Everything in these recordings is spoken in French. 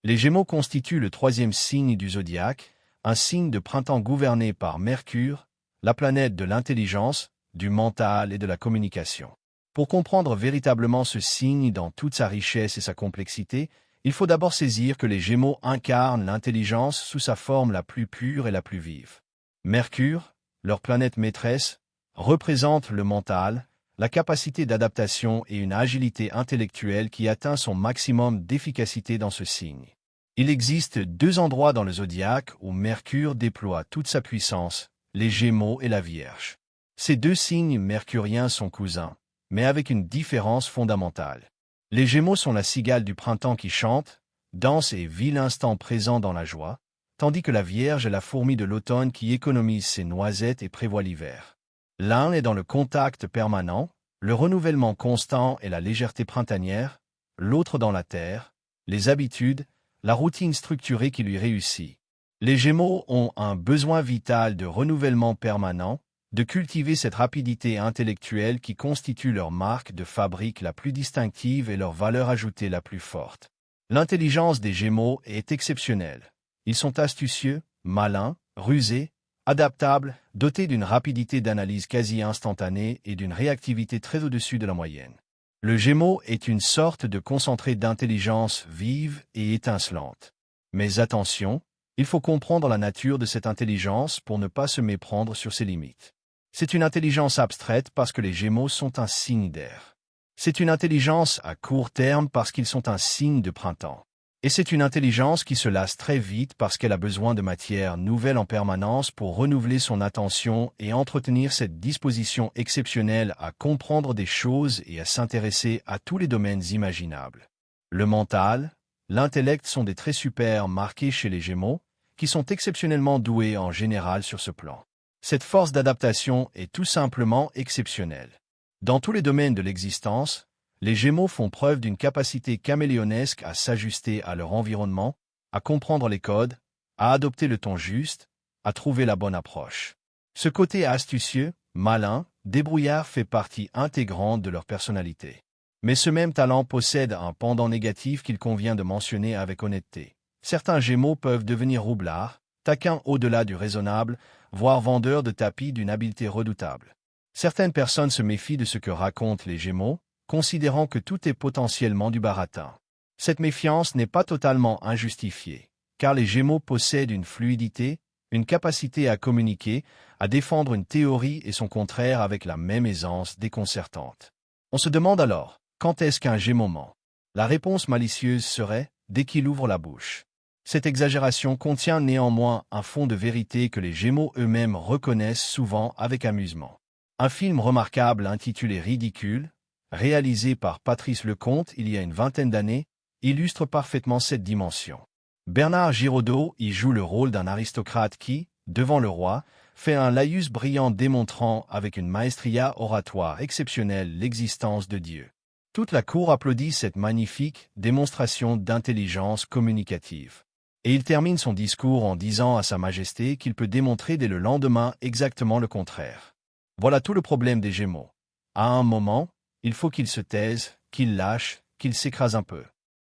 Les Gémeaux constituent le troisième signe du zodiaque, un signe de printemps gouverné par Mercure, la planète de l'intelligence, du mental et de la communication. Pour comprendre véritablement ce signe dans toute sa richesse et sa complexité, il faut d'abord saisir que les Gémeaux incarnent l'intelligence sous sa forme la plus pure et la plus vive. Mercure, leur planète maîtresse, représente le mental, la capacité d'adaptation et une agilité intellectuelle qui atteint son maximum d'efficacité dans ce signe. Il existe deux endroits dans le zodiaque où Mercure déploie toute sa puissance, les Gémeaux et la Vierge. Ces deux signes mercuriens sont cousins, mais avec une différence fondamentale. Les Gémeaux sont la cigale du printemps qui chante, danse et vit l'instant présent dans la joie, tandis que la Vierge est la fourmi de l'automne qui économise ses noisettes et prévoit l'hiver. L'un est dans le contact permanent, le renouvellement constant et la légèreté printanière, l'autre dans la terre, les habitudes, la routine structurée qui lui réussit. Les Gémeaux ont un besoin vital de renouvellement permanent, de cultiver cette rapidité intellectuelle qui constitue leur marque de fabrique la plus distinctive et leur valeur ajoutée la plus forte. L'intelligence des Gémeaux est exceptionnelle. Ils sont astucieux, malins, rusés, adaptables, dotés d'une rapidité d'analyse quasi instantanée et d'une réactivité très au-dessus de la moyenne. Le Gémeaux est une sorte de concentré d'intelligence vive et étincelante. Mais attention, il faut comprendre la nature de cette intelligence pour ne pas se méprendre sur ses limites. C'est une intelligence abstraite parce que les Gémeaux sont un signe d'air. C'est une intelligence à court terme parce qu'ils sont un signe de printemps. Et c'est une intelligence qui se lasse très vite parce qu'elle a besoin de matière nouvelle en permanence pour renouveler son attention et entretenir cette disposition exceptionnelle à comprendre des choses et à s'intéresser à tous les domaines imaginables. Le mental, l'intellect sont des traits super marqués chez les Gémeaux, qui sont exceptionnellement doués en général sur ce plan. Cette force d'adaptation est tout simplement exceptionnelle. Dans tous les domaines de l'existence, les Gémeaux font preuve d'une capacité caméléonesque à s'ajuster à leur environnement, à comprendre les codes, à adopter le ton juste, à trouver la bonne approche. Ce côté astucieux, malin, débrouillard fait partie intégrante de leur personnalité. Mais ce même talent possède un pendant négatif qu'il convient de mentionner avec honnêteté. Certains Gémeaux peuvent devenir roublards, taquins au-delà du raisonnable, voire vendeurs de tapis d'une habileté redoutable. Certaines personnes se méfient de ce que racontent les Gémeaux, considérant que tout est potentiellement du baratin. Cette méfiance n'est pas totalement injustifiée, car les Gémeaux possèdent une fluidité, une capacité à communiquer, à défendre une théorie et son contraire avec la même aisance déconcertante. On se demande alors, quand est-ce qu'un Gémeaux ment? La réponse malicieuse serait, dès qu'il ouvre la bouche. Cette exagération contient néanmoins un fond de vérité que les Gémeaux eux-mêmes reconnaissent souvent avec amusement. Un film remarquable intitulé Ridicule, réalisé par Patrice Lecomte il y a une vingtaine d'années, illustre parfaitement cette dimension. Bernard Giraudot y joue le rôle d'un aristocrate qui, devant le roi, fait un laïus brillant démontrant avec une maestria oratoire exceptionnelle l'existence de Dieu. Toute la cour applaudit cette magnifique démonstration d'intelligence communicative. Et il termine son discours en disant à Sa Majesté qu'il peut démontrer dès le lendemain exactement le contraire. Voilà tout le problème des Gémeaux. À un moment, il faut qu'ils se taisent, qu'ils lâchent, qu'ils s'écrasent un peu.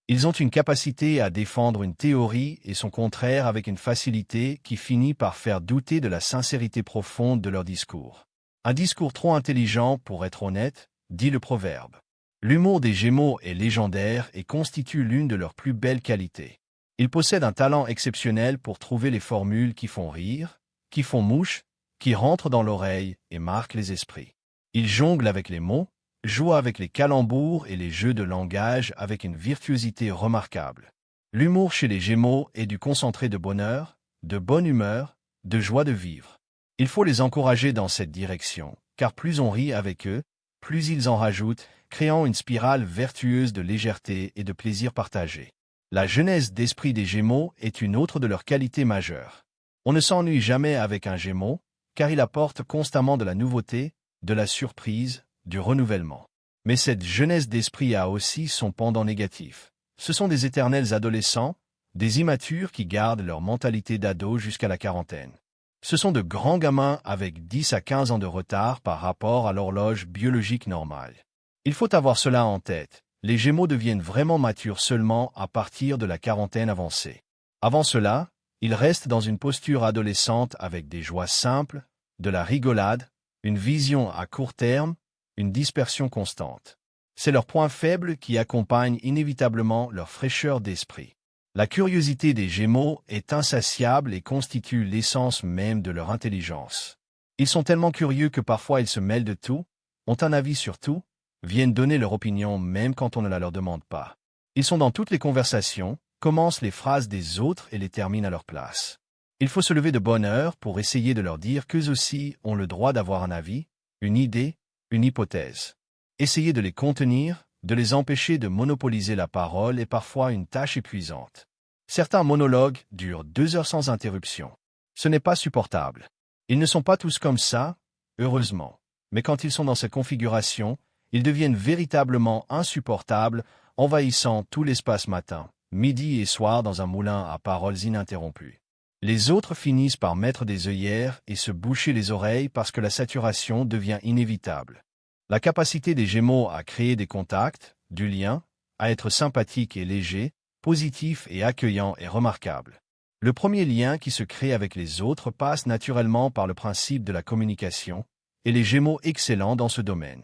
Ils ont une capacité à défendre une théorie et son contraire avec une facilité qui finit par faire douter de la sincérité profonde de leur discours. Un discours trop intelligent pour être honnête, dit le proverbe. L'humour des Gémeaux est légendaire et constitue l'une de leurs plus belles qualités. Ils possèdent un talent exceptionnel pour trouver les formules qui font rire, qui font mouche, qui rentrent dans l'oreille et marquent les esprits. Ils jonglent avec les mots, jouent avec les calembours et les jeux de langage avec une virtuosité remarquable. L'humour chez les Gémeaux est du concentré de bonheur, de bonne humeur, de joie de vivre. Il faut les encourager dans cette direction, car plus on rit avec eux, plus ils en rajoutent, créant une spirale vertueuse de légèreté et de plaisir partagé. La jeunesse d'esprit des Gémeaux est une autre de leurs qualités majeures. On ne s'ennuie jamais avec un Gémeaux, car il apporte constamment de la nouveauté, de la surprise, du renouvellement. Mais cette jeunesse d'esprit a aussi son pendant négatif. Ce sont des éternels adolescents, des immatures qui gardent leur mentalité d'ado jusqu'à la quarantaine. Ce sont de grands gamins avec 10 à 15 ans de retard par rapport à l'horloge biologique normale. Il faut avoir cela en tête. les Gémeaux deviennent vraiment matures seulement à partir de la quarantaine avancée. Avant cela, ils restent dans une posture adolescente avec des joies simples, de la rigolade, une vision à court terme, une dispersion constante. C'est leur point faible qui accompagne inévitablement leur fraîcheur d'esprit. La curiosité des Gémeaux est insatiable et constitue l'essence même de leur intelligence. Ils sont tellement curieux que parfois ils se mêlent de tout, ont un avis sur tout, viennent donner leur opinion même quand on ne la leur demande pas. Ils sont dans toutes les conversations, commencent les phrases des autres et les terminent à leur place. Il faut se lever de bonne heure pour essayer de leur dire qu'eux aussi ont le droit d'avoir un avis, une idée, une hypothèse. Essayer de les contenir, de les empêcher de monopoliser la parole est parfois une tâche épuisante. Certains monologues durent 2 heures sans interruption. Ce n'est pas supportable. Ils ne sont pas tous comme ça, heureusement. Mais quand ils sont dans cette configuration, ils deviennent véritablement insupportables, envahissant tout l'espace matin, midi et soir dans un moulin à paroles ininterrompues. Les autres finissent par mettre des œillères et se boucher les oreilles parce que la saturation devient inévitable. La capacité des Gémeaux à créer des contacts, du lien, à être sympathique et léger, positif et accueillant est remarquable. Le premier lien qui se crée avec les autres passe naturellement par le principe de la communication, et les Gémeaux excellents dans ce domaine.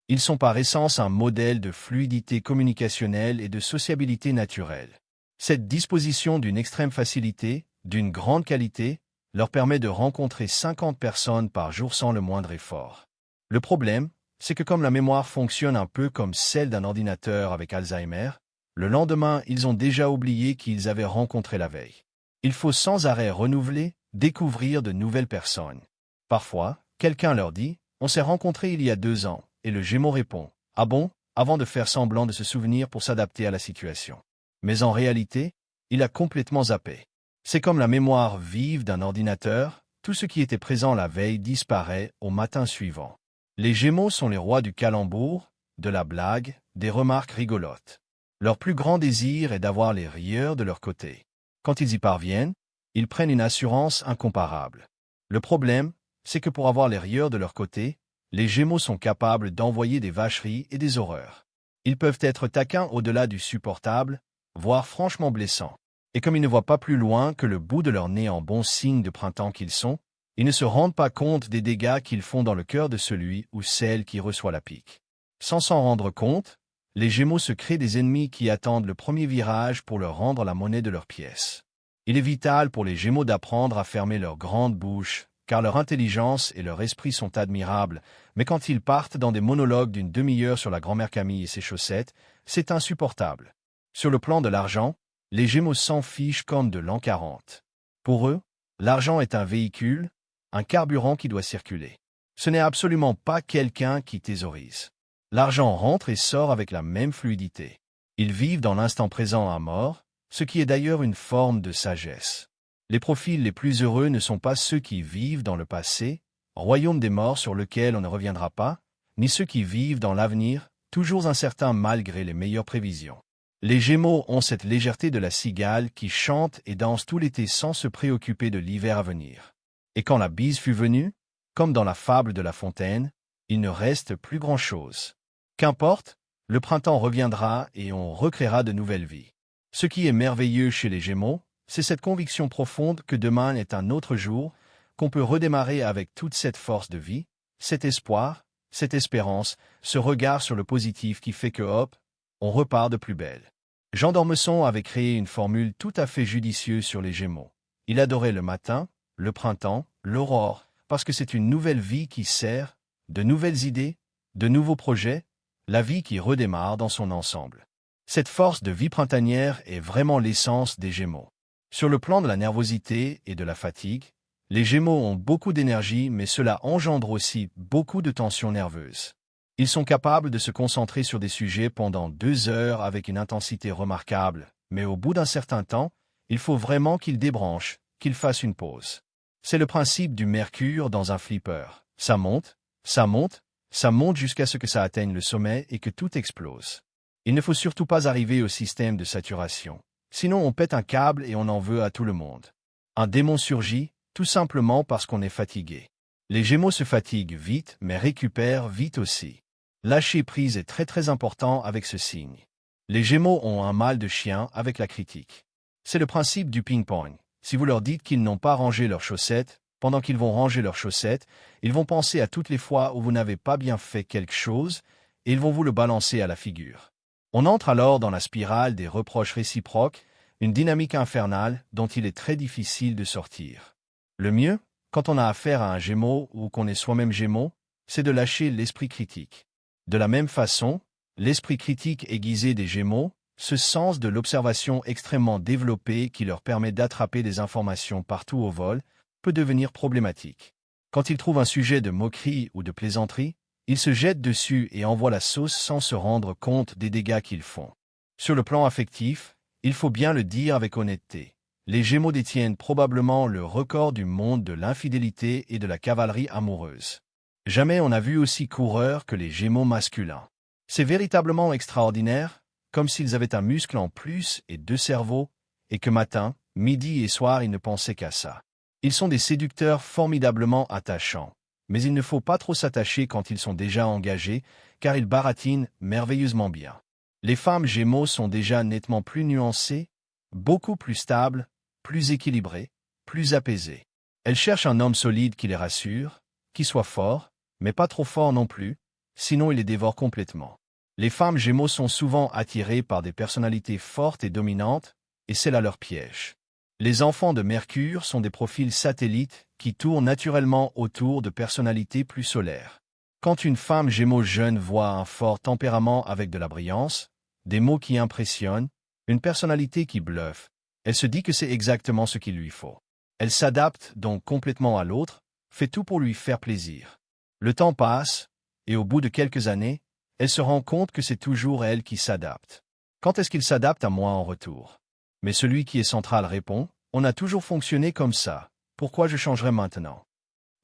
Ils sont par essence un modèle de fluidité communicationnelle et de sociabilité naturelle. Cette disposition d'une extrême facilité, d'une grande qualité, leur permet de rencontrer 50 personnes par jour sans le moindre effort. Le problème, c'est que comme la mémoire fonctionne un peu comme celle d'un ordinateur avec Alzheimer, le lendemain, ils ont déjà oublié qui ils avaient rencontré la veille. Il faut sans arrêt renouveler, découvrir de nouvelles personnes. Parfois, quelqu'un leur dit « On s'est rencontrés il y a 2 ans », et le Gémeau répond « Ah bon ?» avant de faire semblant de se souvenir pour s'adapter à la situation. Mais en réalité, il a complètement zappé. C'est comme la mémoire vive d'un ordinateur, tout ce qui était présent la veille disparaît au matin suivant. Les Gémeaux sont les rois du calembour, de la blague, des remarques rigolotes. Leur plus grand désir est d'avoir les rieurs de leur côté. Quand ils y parviennent, ils prennent une assurance incomparable. Le problème, c'est que pour avoir les rieurs de leur côté, les Gémeaux sont capables d'envoyer des vacheries et des horreurs. Ils peuvent être taquins au-delà du supportable, voire franchement blessants. Et comme ils ne voient pas plus loin que le bout de leur nez en bon signe de printemps qu'ils sont, ils ne se rendent pas compte des dégâts qu'ils font dans le cœur de celui ou celle qui reçoit la pique. Sans s'en rendre compte, les Gémeaux se créent des ennemis qui attendent le premier virage pour leur rendre la monnaie de leur pièce. Il est vital pour les Gémeaux d'apprendre à fermer leur grande bouche, car leur intelligence et leur esprit sont admirables, mais quand ils partent dans des monologues d'une demi-heure sur la grand-mère Camille et ses chaussettes, c'est insupportable. Sur le plan de l'argent, les Gémeaux s'en fichent comme de l'an 40. Pour eux, l'argent est un véhicule, un carburant qui doit circuler. Ce n'est absolument pas quelqu'un qui thésaurise. L'argent rentre et sort avec la même fluidité. Ils vivent dans l'instant présent à mort, ce qui est d'ailleurs une forme de sagesse. Les profils les plus heureux ne sont pas ceux qui vivent dans le passé, royaume des morts sur lequel on ne reviendra pas, ni ceux qui vivent dans l'avenir, toujours incertains malgré les meilleures prévisions. Les Gémeaux ont cette légèreté de la cigale qui chante et danse tout l'été sans se préoccuper de l'hiver à venir. Et quand la bise fut venue, comme dans la fable de La Fontaine, il ne reste plus grand-chose. Qu'importe, le printemps reviendra et on recréera de nouvelles vies. Ce qui est merveilleux chez les Gémeaux, c'est cette conviction profonde que demain est un autre jour, qu'on peut redémarrer avec toute cette force de vie, cet espoir, cette espérance, ce regard sur le positif qui fait que hop, on repart de plus belle. Jean d'Ormesson avait créé une formule tout à fait judicieuse sur les Gémeaux. Il adorait le matin, le printemps, l'aurore, parce que c'est une nouvelle vie qui sert, de nouvelles idées, de nouveaux projets, la vie qui redémarre dans son ensemble. Cette force de vie printanière est vraiment l'essence des Gémeaux. Sur le plan de la nervosité et de la fatigue, les Gémeaux ont beaucoup d'énergie, mais cela engendre aussi beaucoup de tensions nerveuses. Ils sont capables de se concentrer sur des sujets pendant 2 heures avec une intensité remarquable, mais au bout d'un certain temps, il faut vraiment qu'ils débranchent, qu'ils fassent une pause. C'est le principe du mercure dans un flipper. Ça monte, ça monte, ça monte jusqu'à ce que ça atteigne le sommet et que tout explose. Il ne faut surtout pas arriver au système de saturation. Sinon on pète un câble et on en veut à tout le monde. Un démon surgit, tout simplement parce qu'on est fatigué. Les Gémeaux se fatiguent vite, mais récupèrent vite aussi. Lâcher prise est très important avec ce signe. Les Gémeaux ont un mal de chien avec la critique. C'est le principe du ping-pong. Si vous leur dites qu'ils n'ont pas rangé leurs chaussettes, pendant qu'ils vont ranger leurs chaussettes, ils vont penser à toutes les fois où vous n'avez pas bien fait quelque chose, et ils vont vous le balancer à la figure. On entre alors dans la spirale des reproches réciproques, une dynamique infernale dont il est très difficile de sortir. Le mieux, quand on a affaire à un Gémeaux ou qu'on est soi-même Gémeaux, c'est de lâcher l'esprit critique. De la même façon, l'esprit critique aiguisé des Gémeaux, ce sens de l'observation extrêmement développé qui leur permet d'attraper des informations partout au vol, peut devenir problématique. Quand ils trouvent un sujet de moquerie ou de plaisanterie, ils se jettent dessus et envoient la sauce sans se rendre compte des dégâts qu'ils font. Sur le plan affectif, il faut bien le dire avec honnêteté. Les Gémeaux détiennent probablement le record du monde de l'infidélité et de la cavalerie amoureuse. Jamais on n'a vu aussi coureurs que les Gémeaux masculins. C'est véritablement extraordinaire, comme s'ils avaient un muscle en plus et deux cerveaux, et que matin, midi et soir ils ne pensaient qu'à ça. Ils sont des séducteurs formidablement attachants, mais il ne faut pas trop s'attacher quand ils sont déjà engagés, car ils baratinent merveilleusement bien. Les femmes Gémeaux sont déjà nettement plus nuancées, beaucoup plus stables, plus équilibrées, plus apaisées. Elles cherchent un homme solide qui les rassure, qui soit fort, mais pas trop fort non plus, sinon il les dévore complètement. Les femmes Gémeaux sont souvent attirées par des personnalités fortes et dominantes, et c'est là leur piège. Les enfants de Mercure sont des profils satellites qui tournent naturellement autour de personnalités plus solaires. Quand une femme Gémeaux jeune voit un fort tempérament avec de la brillance, des mots qui impressionnent, une personnalité qui bluffe, elle se dit que c'est exactement ce qu'il lui faut. Elle s'adapte donc complètement à l'autre, fait tout pour lui faire plaisir. Le temps passe, et au bout de quelques années, elle se rend compte que c'est toujours elle qui s'adapte. Quand est-ce qu'il s'adapte à moi en retour? Mais celui qui est central répond, « On a toujours fonctionné comme ça, pourquoi je changerais maintenant ?»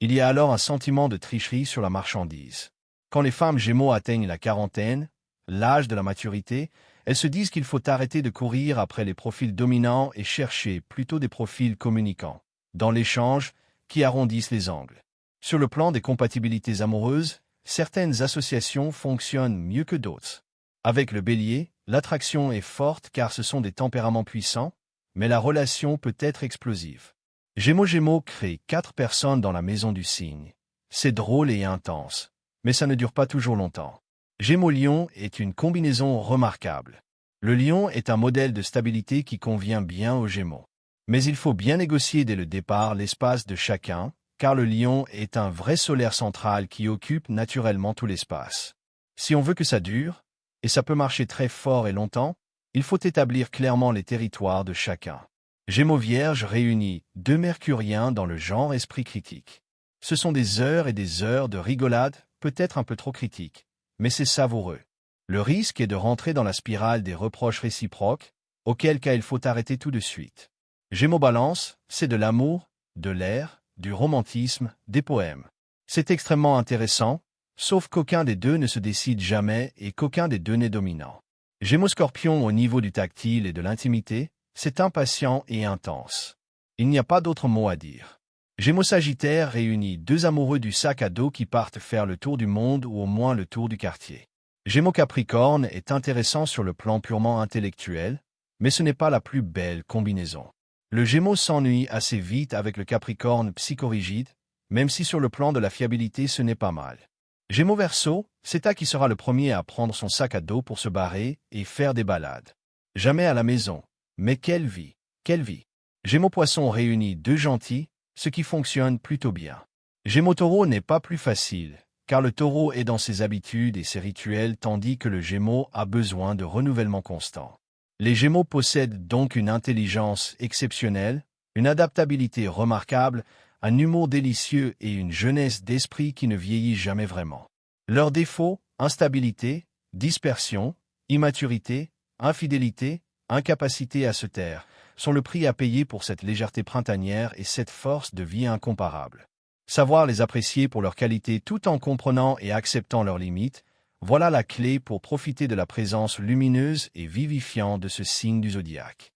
Il y a alors un sentiment de tricherie sur la marchandise. Quand les femmes Gémeaux atteignent la quarantaine, l'âge de la maturité, elles se disent qu'il faut arrêter de courir après les profils dominants et chercher plutôt des profils communicants, dans l'échange, qui arrondissent les angles. Sur le plan des compatibilités amoureuses, certaines associations fonctionnent mieux que d'autres. Avec le Bélier, l'attraction est forte car ce sont des tempéraments puissants, mais la relation peut être explosive. Gémeaux crée 4 personnes dans la maison du signe. C'est drôle et intense, mais ça ne dure pas toujours longtemps. Gémeaux-Lion est une combinaison remarquable. Le lion est un modèle de stabilité qui convient bien aux Gémeaux. Mais il faut bien négocier dès le départ l'espace de chacun, car le lion est un vrai solaire central qui occupe naturellement tout l'espace. Si on veut que ça dure, et ça peut marcher très fort et longtemps, il faut établir clairement les territoires de chacun. Gémeaux Vierge réunit 2 mercuriens dans le genre esprit critique. Ce sont des heures et des heures de rigolade, peut-être un peu trop critiques, mais c'est savoureux. Le risque est de rentrer dans la spirale des reproches réciproques, auquel cas il faut arrêter tout de suite. Gémeaux Balance, c'est de l'amour, de l'air, du romantisme, des poèmes. C'est extrêmement intéressant, sauf qu'aucun des deux ne se décide jamais et qu'aucun des deux n'est dominant. Gémeaux Scorpion au niveau du tactile et de l'intimité, c'est impatient et intense. Il n'y a pas d'autre mot à dire. Gémeaux Sagittaire réunit 2 amoureux du sac à dos qui partent faire le tour du monde ou au moins le tour du quartier. Gémeaux Capricorne est intéressant sur le plan purement intellectuel, mais ce n'est pas la plus belle combinaison. Le Gémeaux s'ennuie assez vite avec le Capricorne psychorigide, même si sur le plan de la fiabilité ce n'est pas mal. Gémeaux Verseau, c'est à qui sera le premier à prendre son sac à dos pour se barrer et faire des balades. Jamais à la maison. Mais quelle vie! Quelle vie! Gémeaux Poisson réunit 2 gentils, ce qui fonctionne plutôt bien. Gémeaux Taureau n'est pas plus facile, car le Taureau est dans ses habitudes et ses rituels tandis que le Gémeaux a besoin de renouvellement constant. Les Gémeaux possèdent donc une intelligence exceptionnelle, une adaptabilité remarquable, un humour délicieux et une jeunesse d'esprit qui ne vieillit jamais vraiment. Leurs défauts, instabilité, dispersion, immaturité, infidélité, incapacité à se taire, sont le prix à payer pour cette légèreté printanière et cette force de vie incomparable. Savoir les apprécier pour leurs qualités tout en comprenant et acceptant leurs limites, voilà la clé pour profiter de la présence lumineuse et vivifiante de ce signe du zodiaque.